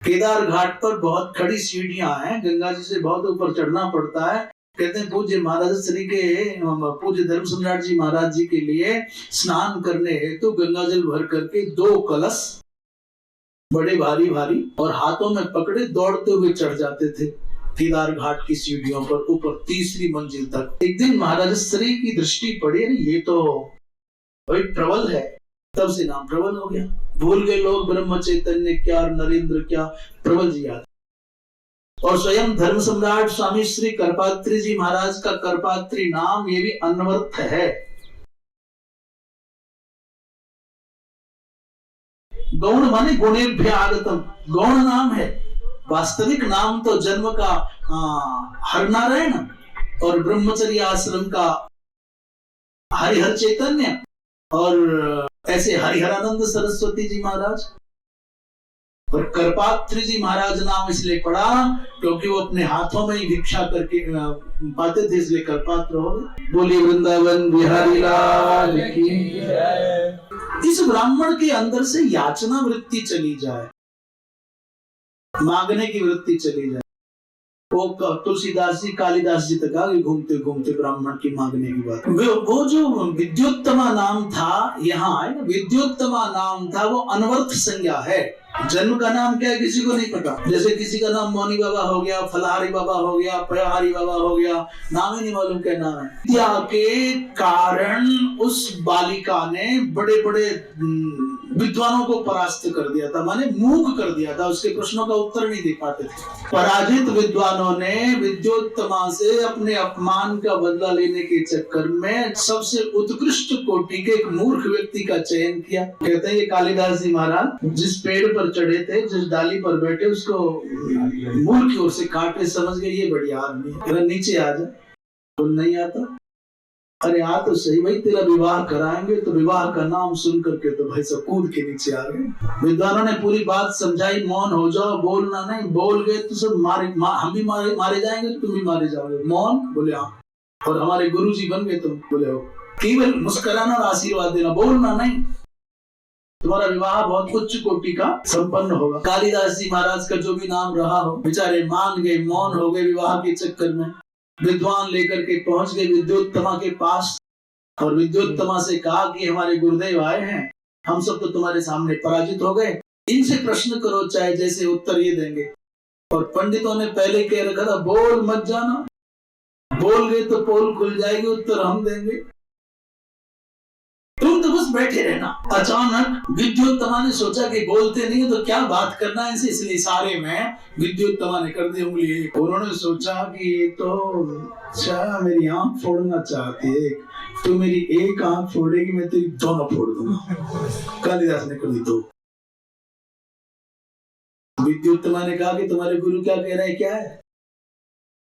केदार घाट पर बहुत खड़ी सीढ़ियां हैं, गंगा जी से बहुत ऊपर चढ़ना पड़ता है। कहते हैं पूज्य महाराज श्री के पूज्य धर्म सम्राट जी महाराज जी के लिए स्नान करने हेतु गंगा जल भर करके 2 कलश बड़े भारी भारी और हाथों में पकड़े दौड़ते हुए चढ़ जाते थे केदार घाट की सीढ़ियों पर ऊपर 3री मंजिल तक। एक दिन महाराज श्री की दृष्टि पड़ी, ये तो भाई प्रबल है, तब से नाम प्रबल हो गया। भूल गए लोग ब्रह्म चैतन्य क्या और नरेंद्र क्या, प्रबल जी याद। और स्वयं धर्म सम्राट स्वामी श्री करपात्री जी महाराज का करपात्री नाम ये भी अनवर्थ है। गौण माने गुणेभ्य आगतम, गौण नाम है। वास्तविक नाम तो जन्म का हरनारायण और ब्रह्मचर्य आश्रम का हरिहर चैतन्य और ऐसे हरिहरानंद सरस्वती जी महाराज। और करपात्री जी महाराज नाम इसलिए पड़ा क्योंकि वो अपने हाथों में ही भिक्षा करके पाते थे, इसलिए करपात्र हो गए। बोलिए वृंदावन बिहारी लाल की जय। इस ब्राह्मण के अंदर से याचना वृत्ति चली जाए, मांगने की वृत्ति चली जाए। वो तुलसीदास जी कालिदास जी तक आगे घूमते घूमते ब्राह्मण की मांगने की बात। वो जो विद्योत्तमा नाम था, यहाँ है ना, विद्योत्तमा नाम था, वो अनवर्थ संज्ञा है। जन्म का नाम क्या है किसी को नहीं पता। जैसे किसी का नाम मौनी बाबा हो गया, फलहारी बाबा हो गया, पयाहारी बाबा हो गया, नाम ही नहीं मालूम क्या नाम है। विद्या के कारण उस बालिका ने बड़े बड़े विद्वानों को परास्त कर दिया था, माने मूक कर दिया था, उसके प्रश्नों का उत्तर नहीं दे पाते थे। पराजित विद्वानों ने विद्योत्तमा से अपने अपमान का बदला लेने के चक्कर में सबसे उत्कृष्ट कोटि के एक मूर्ख व्यक्ति का चयन किया। कहते हैं ये कालिदास जी महाराज जिस पेड़ पर चढ़े थे, जिस डाली पर बैठे, उसको मूल की ओर से काटे, समझ गए ये बढ़िया आदमी है, नीचे आ जा। तो नहीं आता, अरे आ तो सही भाई, तेरा विवाह कराएंगे। तो विवाह का नाम सुन करके तो भाई सब कूद के नीचे आ गए। विद्वानों ने पूरी बात समझाई, मौन हो जाओ, बोलना नहीं, बोल गए तो सब हम भी मारे जाएंगे, तुम भी मारे जाओगे। मौन, बोले हाँ। और हमारे गुरु जी बन गए, तुम बोले हो। केवल मुस्कुराना और आशीर्वाद देना, बोलना नहीं, तुम्हारा विवाह बहुत उच्च कोटि का संपन्न होगा। कालिदास जी महाराज का जो भी नाम रहा हो, बेचारे मान गए, मौन हो गए विवाह के चक्कर में। विद्वान लेकर के पहुंच गए विद्योत्तमा के पास और विद्योत्तमा से कहा कि हमारे गुरुदेव आए हैं, हम सब तो तुम्हारे सामने पराजित हो गए, इनसे प्रश्न करो, चाहे जैसे उत्तर ये देंगे। और पंडितों ने पहले कह रखा था बोल मत जाना, बोल गए तो पोल खुल जाएगी, उत्तर हम देंगे। तुम तो बस बैठे रहना। अचानक विद्युत्तमा ने सोचा कि बोलते नहीं तो क्या बात करना है, इसलिए इशारे में विद्युत्तमा ने कर दी उंगली। उन्होंने सोचा कि ये तो अच्छा मेरी आंख फोड़ना चाहती है, तो मेरी एक आंख फोड़ेगी मैं तेरी दोनों फोड़ दूंगा। कालिदास ने कर दी दो। विद्युत्तमा ने कहा कि तुम्हारे गुरु क्या कह रहे हैं, क्या है?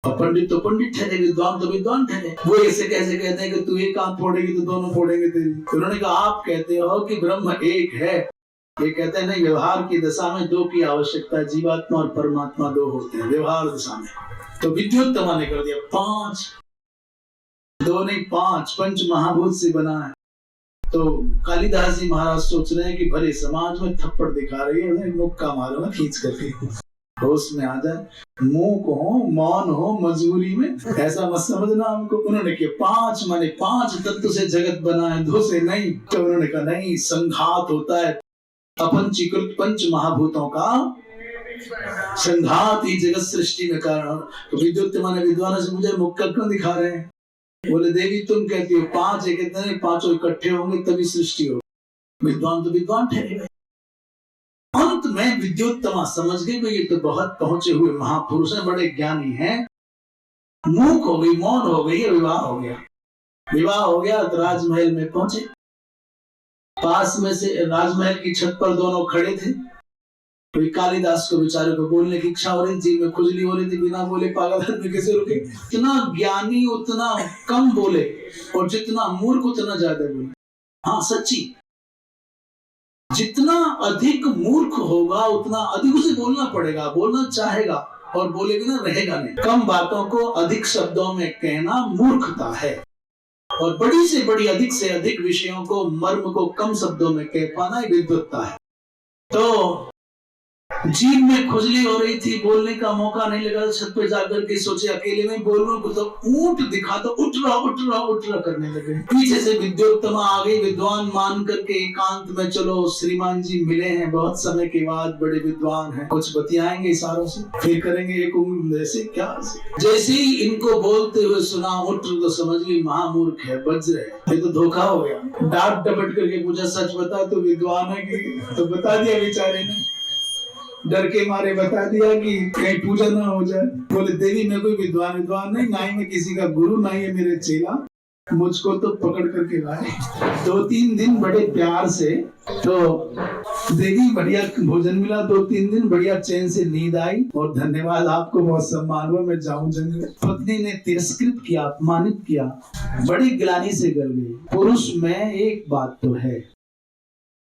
और पंडित तो पंडित ठहरे, विद्वान तो विद्वान ठहरे। वो ऐसे कैसे कहते हैं कि तू एक आंख फोड़ेगी तो दोनों फोड़ेंगे तेरी? उन्होंने कहा आप कहते हो कि ब्रह्म एक है, ये कहते हैं नहीं, व्यवहार की दशा में दो की आवश्यकता है, जीवात्मा और परमात्मा दो होते हैं व्यवहार दशा में। तो विद्युत्तमा ने कर दिया 5, 2 नहीं 5, पंच महाभूत से बना है। तो कालिदास जी महाराज सोच रहे हैं कि भरे समाज में थप्पड़ दिखा रही है, मुक्का मारूंगा खींच करके, होश में आ जाए, मुंह को हो, मौन हो, मजबूरी में, ऐसा मत समझना हमको। उन्होंने किया 5 माने 5 तत्व से जगत बना है, 2 से नहीं। तो उन्होंने कहा नहीं, संघात होता है अपंचीकृत पंच महाभूतों का संघात ही जगत सृष्टि में कारण। तो विद्युत्तमा ने विद्वानों से मुझे मुक्का क्यों दिखा रहे हैं? बोले देवी तुम कहती हो 5 है, कहते हैं 5 इकट्ठे होंगे तभी सृष्टि हो। विद्वान तो विद्वान ठहरे गए। अंत में विद्युत्तमा समझ गए कि ये तो बहुत पहुंचे हुए महापुरुष हैं, बड़े ज्ञानी हैं। मूक हो गई, मौन हो गई, विवाह हो गया। विवाह हो गया तो राजमहल में पहुंचे। पास में से राजमहल की छत पर दोनों खड़े थे। तो कालिदास को बेचारे को बोलने की इच्छा हो रही थी, में खुजली हो रही थी, बिना बोले पागल आदमी कैसे रुके? इतना ज्ञानी उतना कम बोले और जितना मूर्ख उतना ज्यादा बोले। हाँ सच्ची, जितना अधिक मूर्ख होगा उतना अधिक उसे बोलना पड़ेगा, बोलना चाहेगा और बोले बिना रहेगा नहीं। कम बातों को अधिक शब्दों में कहना मूर्खता है, और बड़ी से बड़ी अधिक से अधिक विषयों को, मर्म को कम शब्दों में कह पाना विद्वत्ता है। तो जीभ में खुजली हो रही थी, बोलने का मौका नहीं लगा। छत पे जाकर के सोचे अकेले में बोलूं को, तो ऊंट दिखा तो उठ रहा करने लगे। पीछे से विद्युत्तमा आ गई, विद्वान मान करके एकांत में, चलो श्रीमान जी मिले हैं बहुत समय के बाद, बड़े विद्वान हैं, कुछ बतियाएंगे इशारों से, फिर करेंगे एक उंगली ऐसे क्या। जैसे ही इनको बोलते हुए सुना उठ तो समझ ली महामूर्ख है, बज रहे, ये तो धोखा हो गया। डांट डपट करके पूछा सच बता तो विद्वान है कि? तो बता दिया बेचारे ने, डर के मारे बता दिया कि कहीं पूजा ना हो जाए। बोले देवी मैं कोई विद्वान नहीं, ना ही मैं किसी का गुरु, ना ही मेरे चेला, मुझको तो पकड़ करके लाए। 2-3 दिन बड़े प्यार से, तो देवी बढ़िया भोजन मिला, 2-3 दिन बढ़िया चैन से नींद आई, और धन्यवाद आपको बहुत सम्मान हुआ, मैं जाऊं जंगल। पत्नी ने तिरस्कृत किया, अपमानित किया, बड़ी गिलानी से गल गई। पुरुष में एक बात तो है,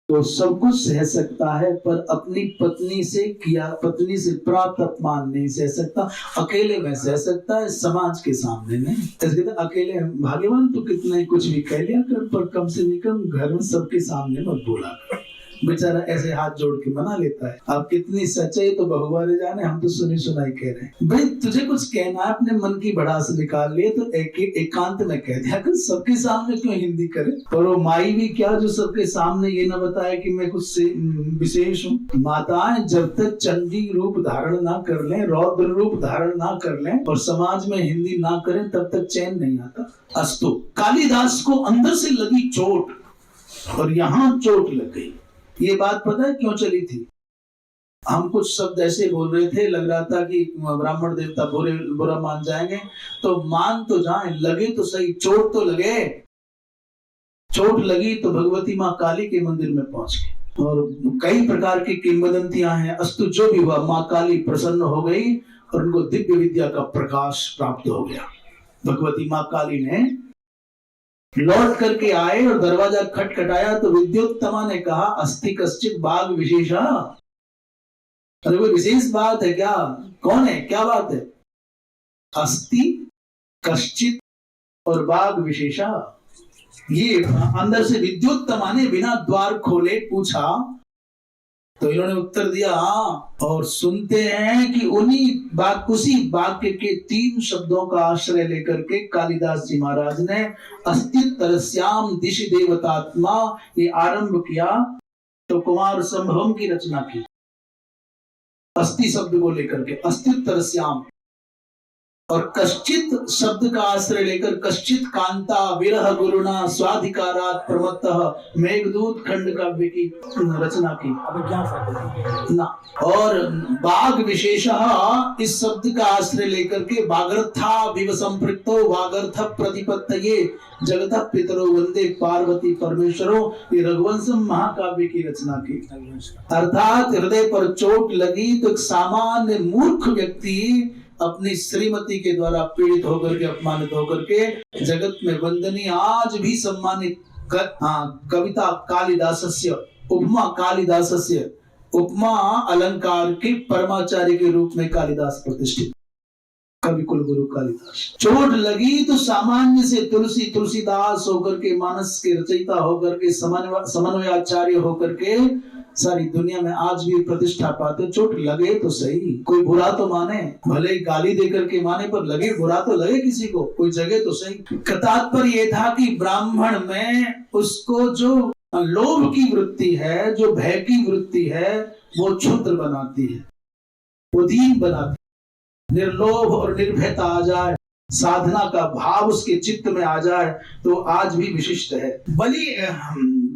तो सब कुछ सह सकता है, पर अपनी पत्नी से प्राप्त अपमान नहीं सह सकता। अकेले में सह सकता है, समाज के सामने नहीं। अकेले भाग्यवान तो कितना ही कुछ भी कह लिया कर, पर कम से कम घर में सबके सामने मत बोला कर। बेचारा ऐसे हाथ जोड़ के मना लेता है। आप कितनी सच्चाई तो बहुवारे जाने, हम तो सुनी सुनाई कह रहे हैं। भाई तुझे कुछ कहना है, अपने मन की भड़ास निकाल लिए तो एकांत में कह दिया कर, सबके सामने क्यों हिंदी करे। और वो माई भी क्या जो सबके सामने ये ना बताए कि मैं कुछ विशेष हूँ। माताएं जब तक चंडी रूप धारण ना कर लें, रौद्र रूप धारण ना कर लें और समाज में हिंदी ना करें, तब तक चैन नहीं आता। अस्तु कालिदास को अंदर से लगी चोट, और यहाँ चोट लग गई। ये बात पता है क्यों चली थी? हम कुछ शब्द ऐसे बोल रहे थे, लग रहा था कि ब्राह्मण देवता बुरा मान जाएंगे, तो मान तो जाए, लगे तो सही, चोट तो लगे। चोट लगी तो भगवती माँ काली के मंदिर में पहुंच गए, और कई प्रकार की किंवदंतियां हैं। अस्तु जो भी हुआ, माँ काली प्रसन्न हो गई और उनको दिव्य विद्या का प्रकाश प्राप्त हो गया। भगवती माँ काली ने लौट करके आए और दरवाजा खटखटाया, तो विद्युत्तमा ने कहा अस्ति कश्चित बाग विशेषा। अरे वो विशेष बात है क्या? कौन है, क्या बात है? अस्ति कश्चित और बाग विशेषा। ये अंदर से विद्युत्तमा ने बिना द्वार खोले पूछा, तो इन्होंने उत्तर दिया हाँ। और सुनते हैं कि उसी वाक्य के 3 शब्दों का आश्रय लेकर के कालिदास जी महाराज ने अस्तित्वस्याम दिशि देवतात्मा ये आरंभ किया, तो कुमार संभवम की रचना की। अस्थि शब्द को लेकर के अस्तित्वस्याम, और कश्चित शब्द का आश्रय लेकर कश्चित कांता विरह गुरुणा स्वाधिकारात प्रमत्तः मेघदूत खंड काव्य की रचना की ना। और बाघ विशेषः इस शब्द का आश्रय लेकर के बागर्था विव संपृक्तो वागर्थ प्रतिपत्तये जगतः पितरो वंदे पार्वती परमेश्वरो, ये रघुवंश महाकाव्य की रचना की। अर्थात हृदय पर चोट लगी तो एक सामान्य मूर्ख व्यक्ति अपनी श्रीमती के द्वारा पीड़ित होकर के अपमानित होकर के जगत में वंदनीय आज भी सम्मानित कविता कालिदासस्य उपमा कालिदासस्य उपमा अलंकार के परमाचार्य के रूप में कालिदास प्रतिष्ठित कवि कुलगुरु कालिदास। चोट लगी तो सामान्य से तुलसीदास होकर के मानस के रचयिता होकर के समन्वयाचार्य होकर के सारी दुनिया में आज भी प्रतिष्ठा पाते। चोट लगे तो सही, कोई बुरा तो माने, भले ही गाली देकर के माने, पर लगे बुरा तो लगे किसी को, कोई जगह तो सही। तात्पर्य ये था कि ब्राह्मण में उसको जो लोभ की वृत्ति है, जो भय की वृत्ति है, वो क्षुद्र बनाती है, वो दीन बनाती है। निर्लोभ और निर्भयता आ जाए, साधना का भाव उसके चित्त में आ जाए तो आज भी विशिष्ट है। बलि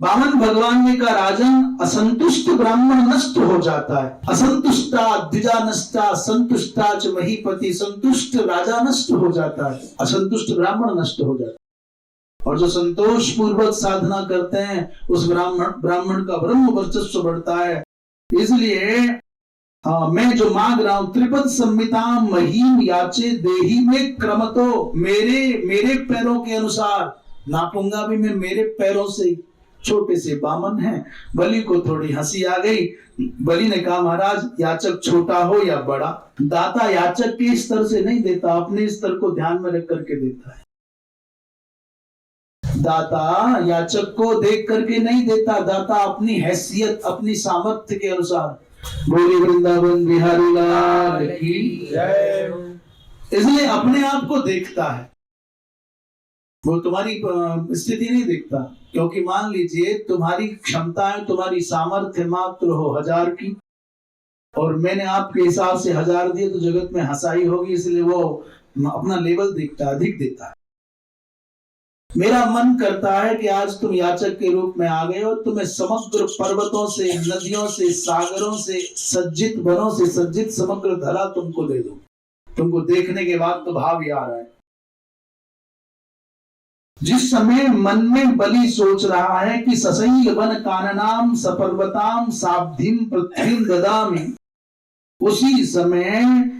वामन भगवान ने कहा राजन असंतुष्ट ब्राह्मण नष्ट हो जाता है। असंतुष्टा द्विजा नष्टा संतुष्टा च महीपति, संतुष्ट राजा नष्ट हो जाता है, असंतुष्ट ब्राह्मण नष्ट हो जाता है। और जो संतोष पूर्वक साधना करते हैं उस ब्राह्मण का ब्रह्म वर्चस्व बढ़ता है। इसलिए मैं जो मांग रहा हूं त्रिपद संहिता महीम याचे देही में क्रमतो, मेरे पैरों के अनुसार नापूंगा भी मैं, मेरे पैरों से। छोटे से बामन है, बलि को थोड़ी हंसी आ गई। बलि ने कहा महाराज याचक छोटा हो या बड़ा, दाता याचक के स्तर से नहीं देता, अपने स्तर को ध्यान में रख करके देता है। दाता याचक को देख करके नहीं देता, दाता अपनी हैसियत अपनी सामर्थ्य के अनुसार। बोले वृंदावन बिहारी लाल की जय। इसलिए अपने आप को देखता है, वो तुम्हारी स्थिति नहीं देखता। क्योंकि मान लीजिए तुम्हारी क्षमताएं, तुम्हारी सामर्थ्य मात्र हो 1000 की और मैंने आपके हिसाब से 1000 दिए तो जगत में हंसाई होगी, इसलिए वो अपना लेवल देखता है, अधिक देता है। मेरा मन करता है कि आज तुम याचक के रूप में आ गए हो, तुम्हें समग्र पर्वतों से, नदियों से, सागरों से सज्जित, वनों से सज्जित समग्र धरा तुमको दे दूं। तुमको देखने के बाद तो भाव ही आ रहा है। जिस समय मन में बलि सोच रहा है कि ससैल वन काननाम सपर्वताम साब्धिम पृथ्वीम ददामि, उसी समय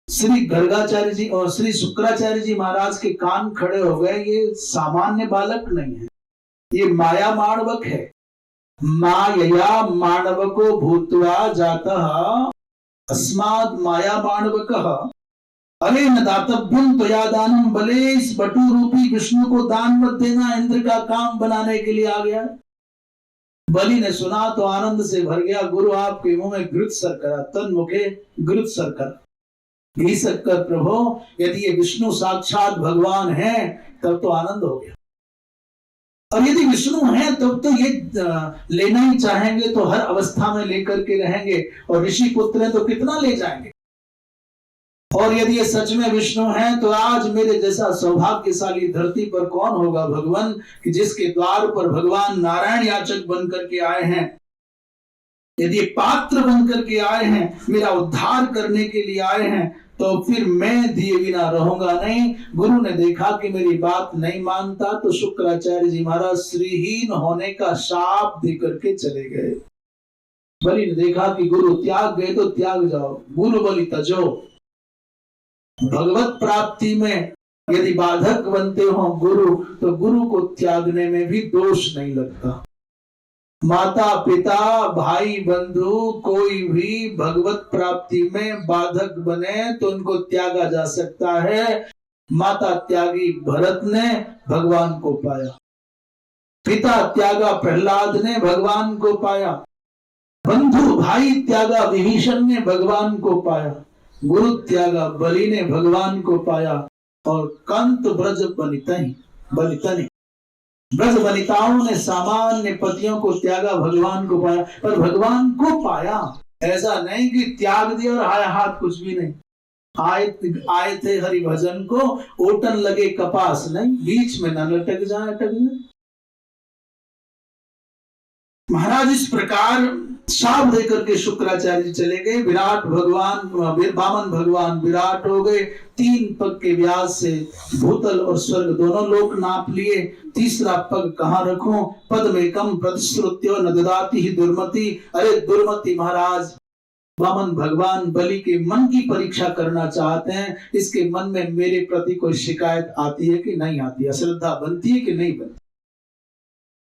श्री गर्गाचार्य जी और श्री शुक्राचार्य जी महाराज के कान खड़े हो गए। ये सामान्य बालक नहीं है, ये माया माणवक है। मायया माणवको भूत्वा जातः अस्माद् माया माणवकः अरे न दातव्यम त्वया दानम, भले इस बटू रूपी विष्णु को दान मत देना, इंद्र का काम बनाने के लिए आ गया। बलि ने सुना तो आनंद से भर गया। गुरु आपके मुंह में घृत सर करा, तन मुखे घृत सर करा। घी शक्कर प्रभु, यदि ये विष्णु साक्षात भगवान है तब तो आनंद हो गया। और यदि विष्णु है तब तो ये लेना ही चाहेंगे तो हर अवस्था में लेकर के रहेंगे, और ऋषि पुत्र हैं तो कितना ले जाएंगे। और यदि ये सच में विष्णु है तो आज मेरे जैसा सौभाग्यशाली धरती पर कौन होगा भगवान, कि जिसके द्वार पर भगवान नारायण याचक बनकर के आए हैं। यदि पात्र बनकर के आए हैं, मेरा उद्धार करने के लिए आए हैं, तो फिर मैं दिए बिना रहूंगा नहीं। गुरु ने देखा कि मेरी बात नहीं मानता तो शुक्राचार्य जी महाराज श्रीहीन होने का शाप दे करके चले गए। बलि ने देखा कि गुरु त्याग गए तो त्याग जाओ, गुरु बलि तजो। भगवत प्राप्ति में यदि बाधक बनते हो गुरु, तो गुरु को त्यागने में भी दोष नहीं लगता। माता पिता भाई बंधु कोई भी भगवत प्राप्ति में बाधक बने तो उनको त्यागा जा सकता है। माता त्यागी भरत ने भगवान को पाया, पिता त्यागा प्रहलाद ने भगवान को पाया, बंधु भाई त्यागा विभीषण ने भगवान को पाया, गुरु त्यागा बलि ने भगवान को पाया, और कंत ब्रज बलितनि ब्रज वनिताओं ने सामान्य पतियों को त्यागा, भगवान को पाया। पर भगवान को पाया, ऐसा नहीं कि त्याग दिया और आया हाथ कुछ भी नहीं। आए थे हरि भजन को, ओटन लगे कपास नहीं, बीच में न लटक जाए अटक जाए। महाराज इस प्रकार शाप देकर के शुक्राचार्य जी चले गए। विराट भगवान, वामन भगवान विराट हो गए। 3 पग के व्यास से भूतल और स्वर्ग दोनों लोक नाप लिए। तीसरा पग कहाँ रखूं? पद्मेकम प्रतिश्रुत्यो न ददाति ही दुर्मति। अरे दुर्मति महाराज, वामन भगवान बलि के मन की परीक्षा करना चाहते हैं। इसके मन में मेरे प्रति कोई शिकायत आती है कि नहीं आती, अश्रद्धा बनती है कि नहीं बनती।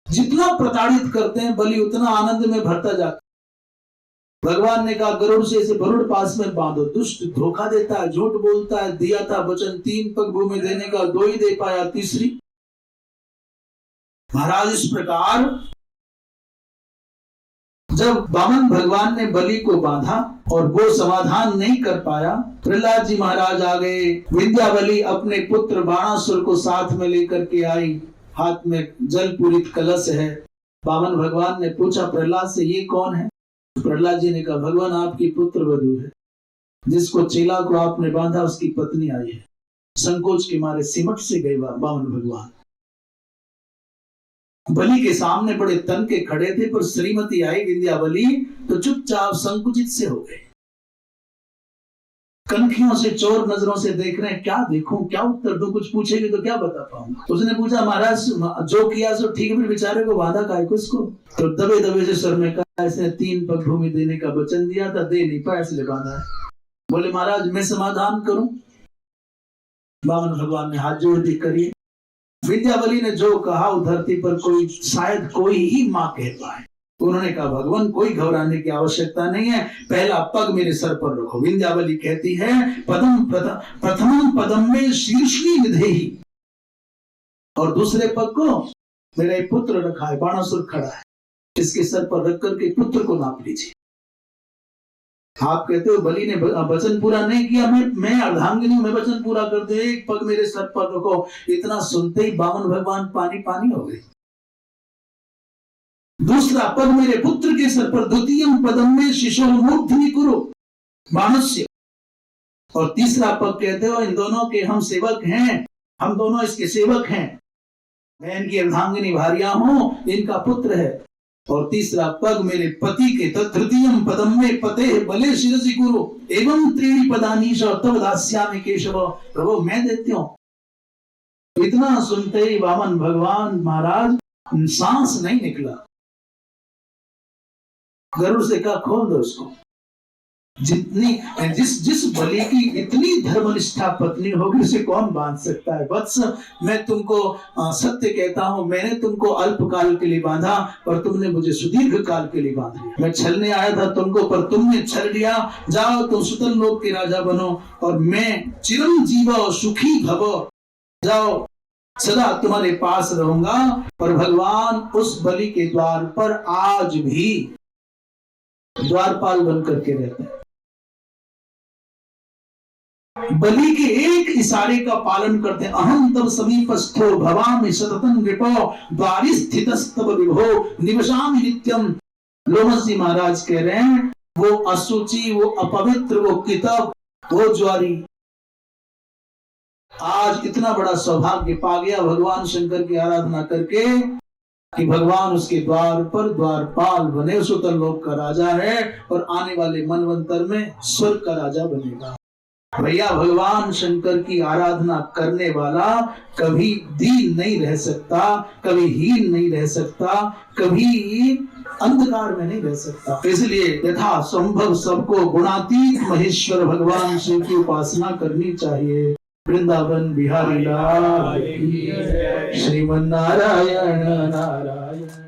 जितना प्रताड़ित करते हैं बलि उतना आनंद में भरता जाता। भगवान ने कहा गरुड़ से इसे गरुड़ पास में बांधो। दुष्ट धोखा देता है, झूठ बोलता है, दिया था वचन 3 पग भूमि देने का, 2 ही दे पाया, तीसरी। महाराज इस प्रकार जब वामन भगवान ने बलि को बांधा और वो समाधान नहीं कर पाया, प्रहलाद जी महाराज आ गए। विंध्यावली अपने पुत्र बाणासुर को साथ में लेकर के आई, हाथ में जल पूरित कलश है। वामन भगवान ने पूछा प्रहलाद से, ये कौन है? प्रहलाद जी ने कहा भगवान आपकी पुत्र वधू है, जिसको चेला को आपने बांधा उसकी पत्नी आई है। संकोच के मारे सिमट से गए वामन भगवान। बलि के सामने बड़े तन के खड़े थे, पर श्रीमती आई विंध्यावली तो चुपचाप संकुचित से हो गए। कनखियों से चोर नजरों से देख रहे हैं, क्या देखूं, क्या उत्तर दूं, कुछ पूछेगी तो क्या बता पाऊंगा। उसने पूछा महाराज जो किया सो ठीक है, बेचारे को बांधा काहे को इसको? तो दबे दबे से सर में कहा ऐसे 3 पग भूमि देने का वचन दिया था, दे नहीं पाया इसलिए बांधा है। बोले महाराज मैं समाधान करूं? वामन भगवान ने हाथ जोड़ दी, करिए। विंध्यावली ने जो कहा वो धरती पर कोई शायद कोई ही मां कह पाए। उन्होंने कहा भगवान कोई घबराने की आवश्यकता नहीं है, पहला पग मेरे सर पर रखो। विंध्यावली कहती है प्रथम पदम में शीर्षनी विधेहि, और दूसरे पग को मेरा एक पुत्र रखा है, बाणासुर खड़ा है, इसके सर पर रख करके पुत्र को नाप लीजिए। आप कहते हो बलि ने वचन पूरा नहीं किया, मैं अर्धांगिनी हूं, मैं वचन पूरा कर दे, एक पग मेरे सर पर रखो। इतना सुनते ही वामन भगवान पानी पानी हो गए। दूसरा पग मेरे पुत्र के सर पर, द्वितीय पदम में शिशो मूर्धनि कुरु मानस्य, और तीसरा पग कहते हो इन दोनों के हम सेवक हैं, हम दोनों इसके सेवक हैं, मैं इनकी अर्धांगिनी भार्या हूं, इनका पुत्र है। और तीसरा पग मेरे पति के, तृतीय पदम में पते बले शिरसि कुरु एवं 3 पदानी तब दास्यामि केशव, प्रभु मैं देती हूं। इतना सुनते ही वामन भगवान महाराज सांस नहीं निकला। गरुड़ से कहा खोल दो उसको। जिस बलि की इतनी धर्मनिष्ठा पत्नी होगी उसे कौन बांध सकता है? वत्स मैं तुमको सत्य कहता हूं, मैंने तुमको अल्पकाल के लिए बांधा और तुमने मुझे सुदीर्घ काल के लिए बांध लिया। मैं छलने आया था तुमको, पर तुमने छल लिया। जाओ तुम सुतल लोक के राजा बनो और मैं चिरंजीव सुखी भव, जाओ सदा तुम्हारे पास रहूंगा। और भगवान उस बलि के द्वार पर आज भी द्वारपाल बन करके रहते हैं। बलि के एक इशारे का पालन करते हैं। अहम तब समीपस्थो भवामि सततं विपो द्वारि स्थितस्तव विभो निवसामि नित्यम। लोमस जी महाराज कह रहे हैं वो अशुचि, वो अपवित्र, वो किताब, वो ज्वारी आज इतना बड़ा सौभाग्य पा गया भगवान शंकर की आराधना करके कि भगवान उसके द्वार पर द्वारपाल बने। सुतल लोक का राजा है और आने वाले मनवंतर में स्वर्ग का राजा बनेगा। भैया भगवान शंकर की आराधना करने वाला कभी दीन नहीं रह सकता, कभी हीन नहीं रह सकता, कभी अंधकार में नहीं रह सकता। इसलिए यथा संभव सबको गुणातीत महेश्वर भगवान शिव की उपासना करनी चाहिए। वृंदावन बिहारी लाल की जय। श्रीमन नारायण नारायण।